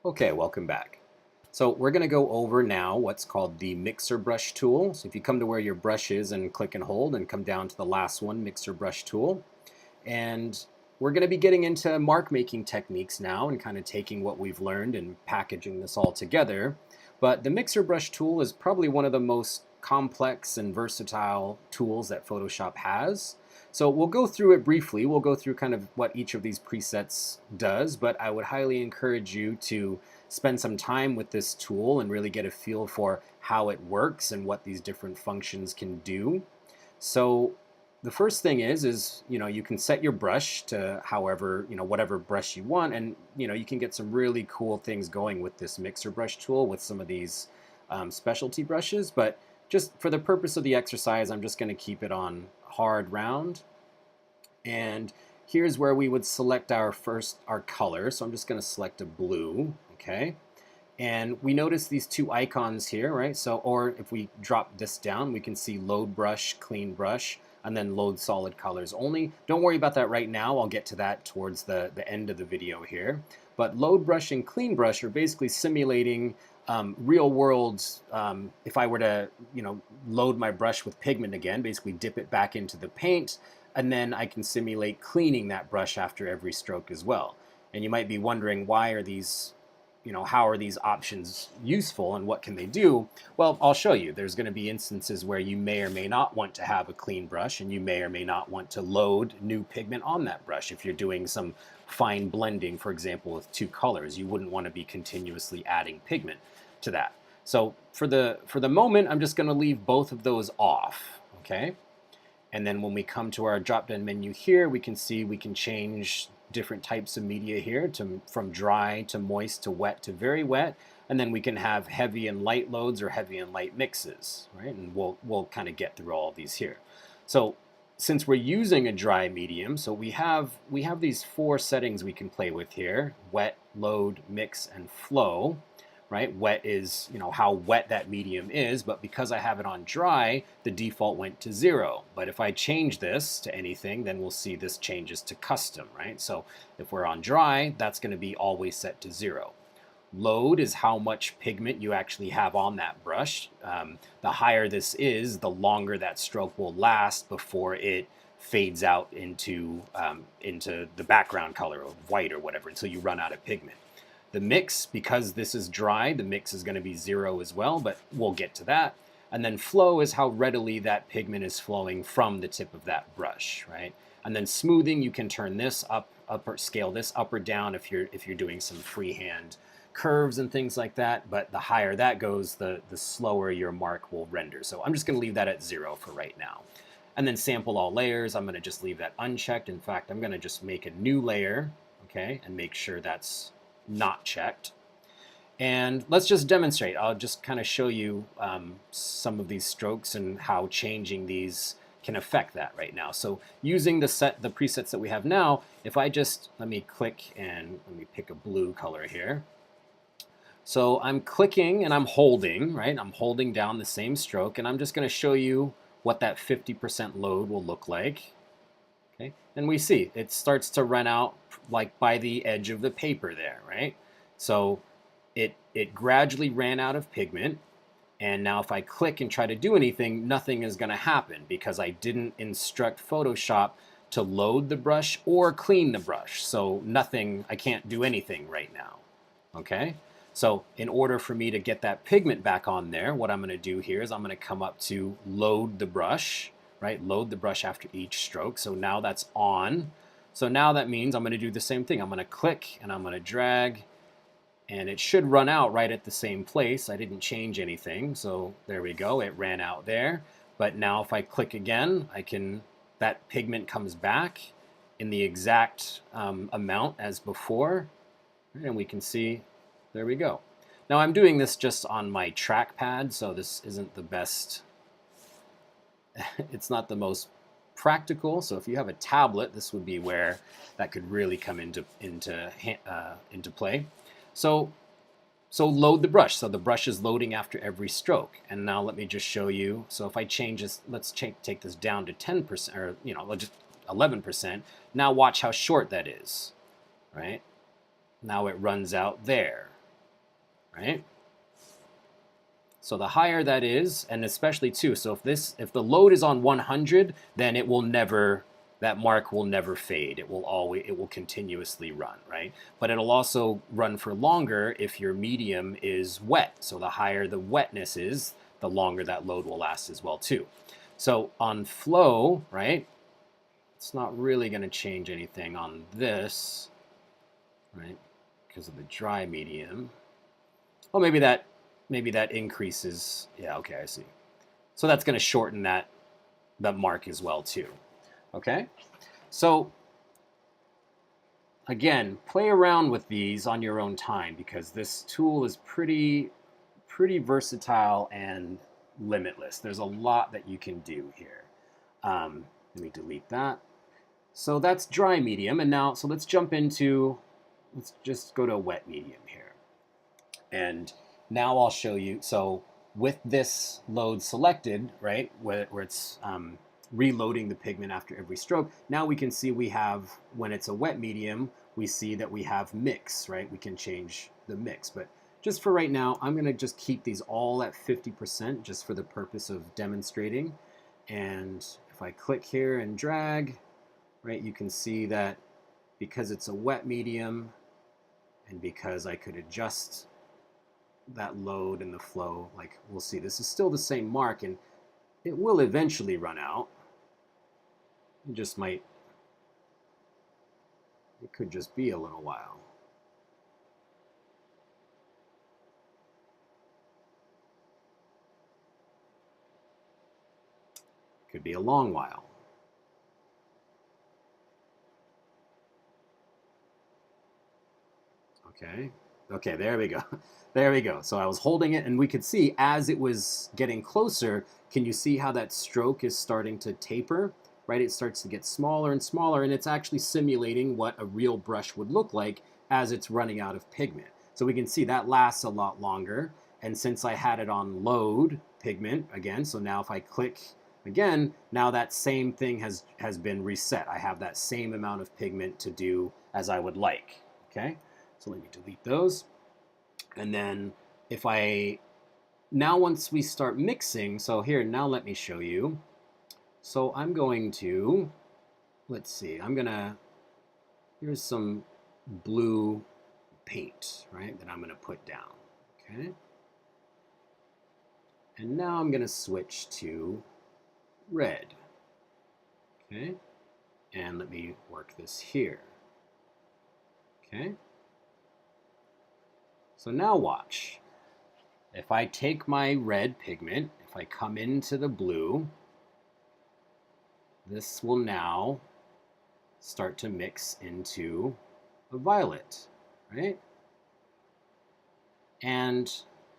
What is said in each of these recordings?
Okay, welcome back. So we're going to go over now what's called the mixer brush tool. So if you come to where your brush is and click and hold and come down to the last one, mixer brush tool. And we're going to be getting into mark making techniques now and kind of taking what we've learned and packaging this all together. But the mixer brush tool is probably one of the most complex and versatile tools that Photoshop has. So we'll go through it briefly. We'll go through kind of what each of these presets does, but I would highly encourage you to spend some time with this tool and really get a feel for how it works and what these different functions can do. So the first thing is you can set your brush to however, whatever brush you want, and you can get some really cool things going with this mixer brush tool with some of these specialty brushes. But just for the purpose of the exercise, I'm just going to keep it on hard round. And here's where we would select our color. So I'm just going to select a blue, okay? And we notice these two icons here, right? So, or if we drop this down, we can see load brush, clean brush, and then load solid colors only. Don't worry about that right now. I'll get to that towards the end of the video here. But load brush and clean brush are basically simulating real world, if I were to, load my brush with pigment again, basically dip it back into the paint, and then I can simulate cleaning that brush after every stroke as well. And you might be wondering, why are these, how are these options useful and what can they do? Well, I'll show you. There's going to be instances where you may or may not want to have a clean brush, and you may or may not want to load new pigment on that brush. If you're doing some fine blending, for example, with two colors, you wouldn't want to be continuously adding pigment to that. So for the moment, I'm just going to leave both of those off, okay? And then when we come to our drop-down menu here, we can see we can change different types of media here from dry to moist to wet to very wet. And then we can have heavy and light loads or heavy and light mixes, right? And we'll kind of get through all of these here. So since we're using a dry medium, so we have these four settings we can play with here: wet, load, mix, and flow. Right? Wet is, how wet that medium is, but because I have it on dry, the default went to 0. But if I change this to anything, then we'll see this changes to custom, right? So if we're on dry, that's going to be always set to 0. Load is how much pigment you actually have on that brush. The higher this is, the longer that stroke will last before it fades out into the background color of white or whatever until you run out of pigment. The mix, because this is dry, the mix is going to be 0 as well, but we'll get to that. And then flow is how readily that pigment is flowing from the tip of that brush, right? And then smoothing, you can turn this up or scale this up or down if you're doing some freehand curves and things like that. But the higher that goes, the slower your mark will render. So I'm just going to leave that at 0 for right now. And then sample all layers, I'm going to just leave that unchecked. In fact, I'm going to just make a new layer, okay, and make sure that's not checked. And let's just demonstrate. I'll just kind of show you some of these strokes and how changing these can affect that right now. So using the presets that we have now, if I just, let me click and let me pick a blue color here. So I'm clicking and I'm holding, right? I'm holding down the same stroke, and I'm just going to show you what that 50% load will look like. Okay. And we see it starts to run out like by the edge of the paper there, right? So it gradually ran out of pigment, and now if I click and try to do anything, nothing is going to happen because I didn't instruct Photoshop to load the brush or clean the brush. So nothing, I can't do anything right now, okay? So in order for me to get that pigment back on there, what I'm going to do here is I'm going to come up to load the brush, right? Load the brush after each stroke. So now that's on. So now that means I'm going to do the same thing. I'm going to click and I'm going to drag, and it should run out right at the same place. I didn't change anything. So there we go. It ran out there. But now if I click again, that pigment comes back in the exact amount as before. And we can see, there we go. Now I'm doing this just on my trackpad, so this isn't the best. It's not the most practical. So if you have a tablet, this would be where that could really come into play. So load the brush. So the brush is loading after every stroke. And now let me just show you. So if I change this, let's take this down to 10%, or just 11%. Now watch how short that is, right? Now it runs out there. right? So the higher that is, and especially too, so if the load is on 100, then it will never, that mark will never fade. It will continuously run, right? But it'll also run for longer if your medium is wet. So the higher the wetness is, the longer that load will last as well too. So on flow, right, it's not really going to change anything on this, right, because of the dry medium. Oh, maybe that increases. Yeah, okay, I see. So that's going to shorten that mark as well too. Okay, so again, play around with these on your own time because this tool is pretty versatile and limitless. There's a lot that you can do here. Let me delete that. So that's dry medium, and now so let's jump into, let's just go to a wet medium here. And now I'll show you, so with this load selected, right, where it's reloading the pigment after every stroke, now we can see we have, when it's a wet medium, we see that we have mix, right? We can change the mix. But just for right now, I'm going to just keep these all at 50% just for the purpose of demonstrating. And if I click here and drag, right, you can see that because it's a wet medium and because I could adjust that load and the flow, like we'll see this is still the same mark and it will eventually run out. It just might, it could just be a little while. Could be a long while. Okay, there we go. There we go. So I was holding it and we could see as it was getting closer, can you see how that stroke is starting to taper, right? It starts to get smaller and smaller and it's actually simulating what a real brush would look like as it's running out of pigment. So we can see that lasts a lot longer. And since I had it on load pigment again, so now if I click again, now that same thing has been reset. I have that same amount of pigment to do as I would like, okay? So let me delete those. And then if now once we start mixing, so here, now let me show you. So I'm going to, let's see, here's some blue paint, right, that I'm going to put down, okay? And now I'm going to switch to red, okay? And let me work this here, okay? So now watch. If I take my red pigment, if I come into the blue, this will now start to mix into a violet, right? And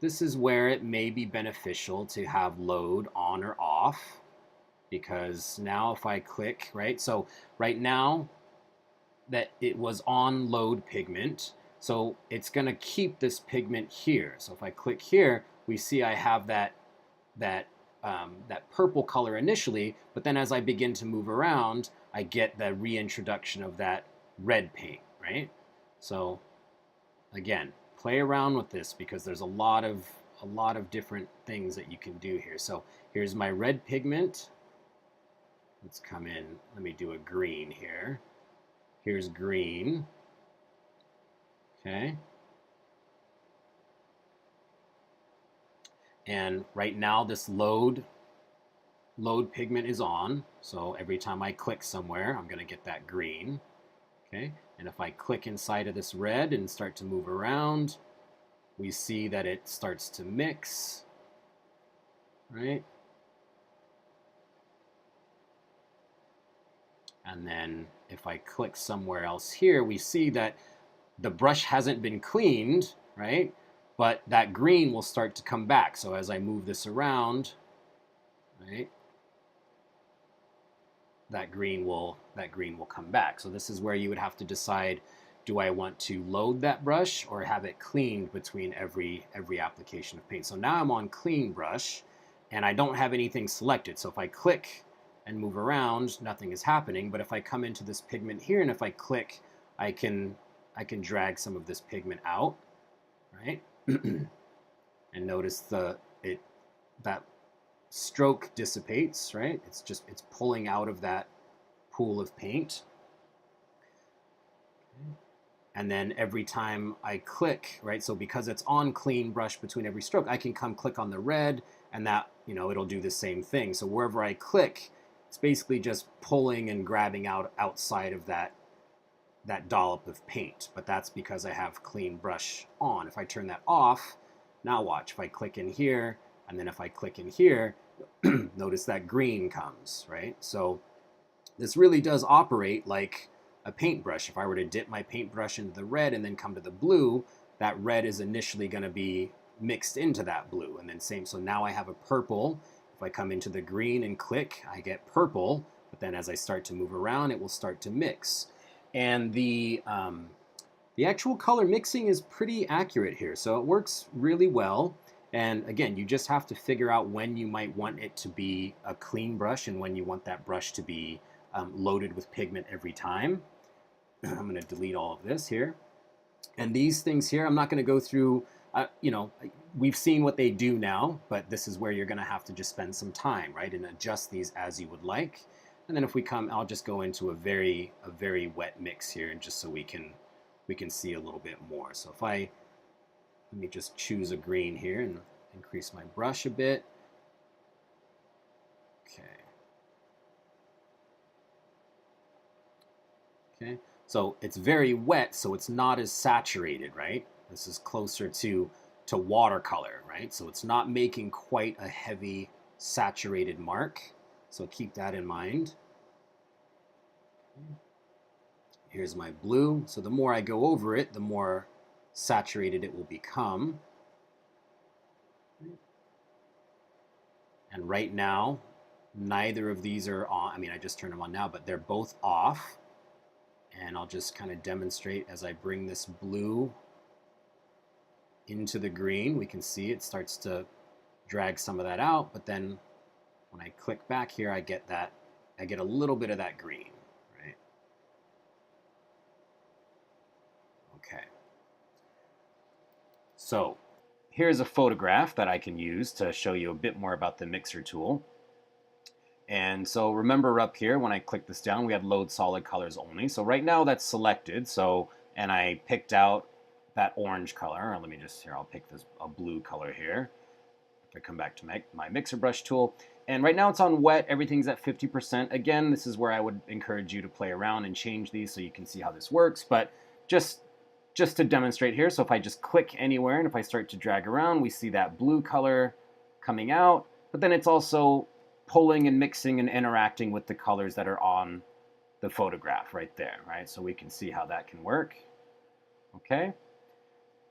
this is where it may be beneficial to have load on or off, because now if I click, right? So right now that it was on load pigment, so it's going to keep this pigment here. So if I click here, we see I have that purple color initially, but then as I begin to move around, I get the reintroduction of that red paint, right? So again, play around with this because there's a lot of different things that you can do here. So here's my red pigment. Let's come in. Let me do a green here. Here's green. Okay. And right now this load pigment is on. So every time I click somewhere, I'm going to get that green. Okay. And if I click inside of this red and start to move around, we see that it starts to mix, right? And then if I click somewhere else here, we see that the brush hasn't been cleaned, right? But that green will start to come back. So as I move this around, right, that green will come back. So this is where you would have to decide, do I want to load that brush or have it cleaned between every application of paint? So now I'm on clean brush and I don't have anything selected. So if I click and move around, nothing is happening. But if I come into this pigment here and if I click, I can drag some of this pigment out, right? And notice that stroke dissipates, right? It's pulling out of that pool of paint. And then every time I click, right, so because it's on clean brush between every stroke, I can come click on the red, and that, it'll do the same thing. So wherever I click, it's basically just pulling and grabbing out outside of that dollop of paint. But that's because I have clean brush on. If I turn that off, now watch, if I click in here, and then if I click in here, notice that green comes, right? So this really does operate like a paintbrush. If I were to dip my paintbrush into the red and then come to the blue, that red is initially going to be mixed into that blue, and then same. So now I have a purple. If I come into the green and click, I get purple, but then as I start to move around, it will start to mix. And the actual color mixing is pretty accurate here, so it works really well. And again, you just have to figure out when you might want it to be a clean brush and when you want that brush to be loaded with pigment every time. I'm going to delete all of this here. And these things here, I'm not going to go through, we've seen what they do now, but this is where you're going to have to just spend some time, right, and adjust these as you would like. And then if we come, I'll just go into a very wet mix here, and just so we can see a little bit more. So let me just choose a green here and increase my brush a bit. Okay, so it's very wet, so it's not as saturated, right? This is closer to watercolor, right? So it's not making quite a heavy saturated mark. So keep that in mind. Here's my blue. So the more I go over it, the more saturated it will become. And right now, neither of these are on. I mean, I just turned them on now, but they're both off. And I'll just kind of demonstrate as I bring this blue into the green. We can see it starts to drag some of that out, but then when I click back here, I get a little bit of that green, right? Okay. So here's a photograph that I can use to show you a bit more about the mixer tool. And so remember up here, when I click this down, we had load solid colors only. So right now that's selected. So, and I picked out that orange color. Let me just, I'll pick a blue color here. If I come back to my mixer brush tool. And right now it's on wet, everything's at 50%. Again, this is where I would encourage you to play around and change these so you can see how this works. But just to demonstrate here, so if I just click anywhere and if I start to drag around, we see that blue color coming out. But then it's also pulling and mixing and interacting with the colors that are on the photograph right there, right? So we can see how that can work. Okay.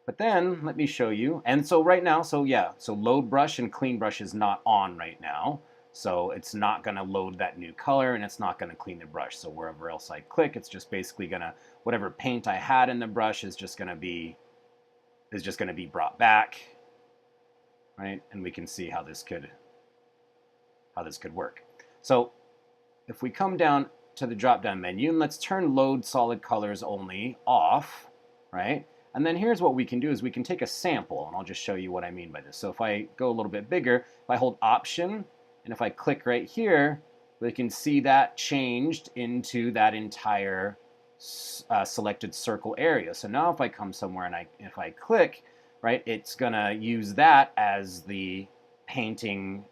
But then let me show you. And so right now, so load brush and clean brush is not on right now. So it's not going to load that new color and it's not going to clean the brush. So wherever else I click, it's just basically going to, whatever paint I had in the brush is just going to be brought back, right? And we can see how this could work. So if we come down to the drop-down menu and let's turn load solid colors only off, right? And then here's what we can do is we can take a sample, and I'll just show you what I mean by this. So if I go a little bit bigger, if I hold Option, and if I click right here, we can see that changed into that entire selected circle area. So now if I come somewhere and if I click, right, it's gonna use that as the painting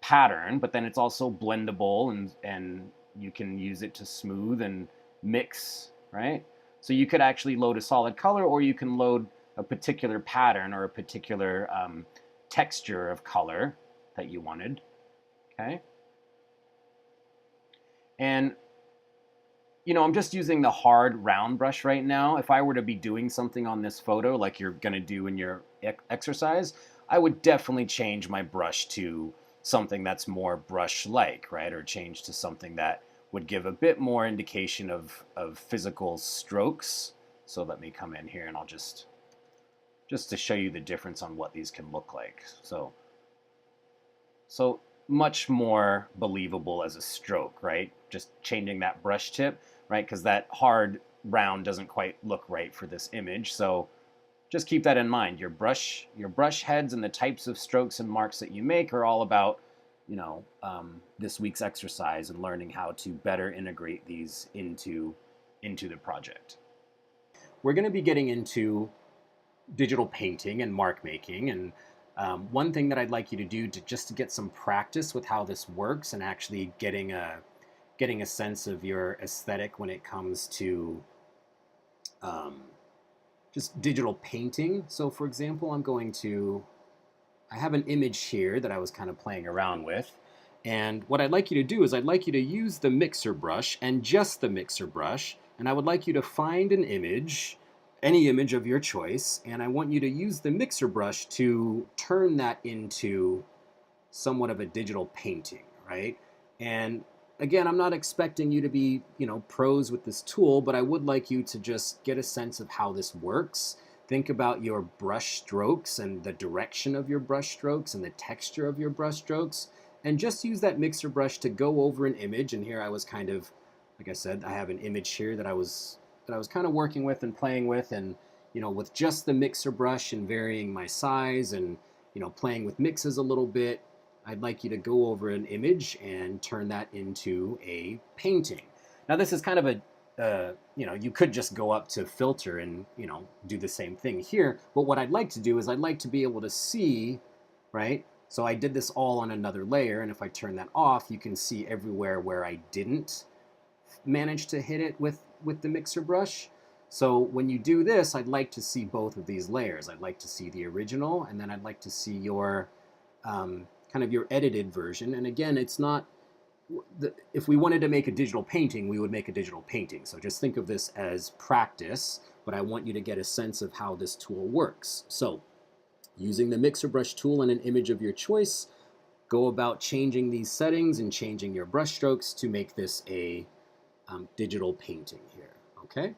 pattern, but then it's also blendable and you can use it to smooth and mix, right? So you could actually load a solid color, or you can load a particular pattern or a particular texture of color that you wanted, okay? And, I'm just using the hard round brush right now. If I were to be doing something on this photo like you're gonna do in your exercise, I would definitely change my brush to something that's more brush-like, right? Or change to something that would give a bit more indication of physical strokes. So let me come in here and I'll just to show you the difference on what these can look like. So much more believable as a stroke, right? Just changing that brush tip, right? Because that hard round doesn't quite look right for this image. So just keep that in mind. Your brush heads and the types of strokes and marks that you make are all about, this week's exercise and learning how to better integrate these into the project. We're going to be getting into digital painting and mark making, and one thing that I'd like you to do just to get some practice with how this works and actually getting a sense of your aesthetic when it comes to just digital painting. So for example, I have an image here that I was kind of playing around with. And what I'd like you to do is I'd like you to use the mixer brush and just the mixer brush. And I would like you to find an image, any image of your choice. And I want you to use the mixer brush to turn that into somewhat of a digital painting, right? And again, I'm not expecting you to be, pros with this tool, but I would like you to just get a sense of how this works. Think about your brush strokes and the direction of your brush strokes and the texture of your brush strokes, and just use that mixer brush to go over an image. And here I was kind of, like I said, I have an image here that I was kind of working with and playing with, and with just the mixer brush and varying my size and playing with mixes a little bit, I'd like you to go over an image and turn that into a painting. Now this is kind of you could just go up to filter and, do the same thing here. But what I'd like to do is I'd like to be able to see, right? So I did this all on another layer, and if I turn that off, you can see everywhere where I didn't manage to hit it with the mixer brush. So when you do this, I'd like to see both of these layers. I'd like to see the original, and then I'd like to see your kind of your edited version. And again, it's not, if we wanted to make a digital painting, we would make a digital painting. So just think of this as practice, but I want you to get a sense of how this tool works. So using the mixer brush tool and an image of your choice, go about changing these settings and changing your brush strokes to make this a digital painting here, okay?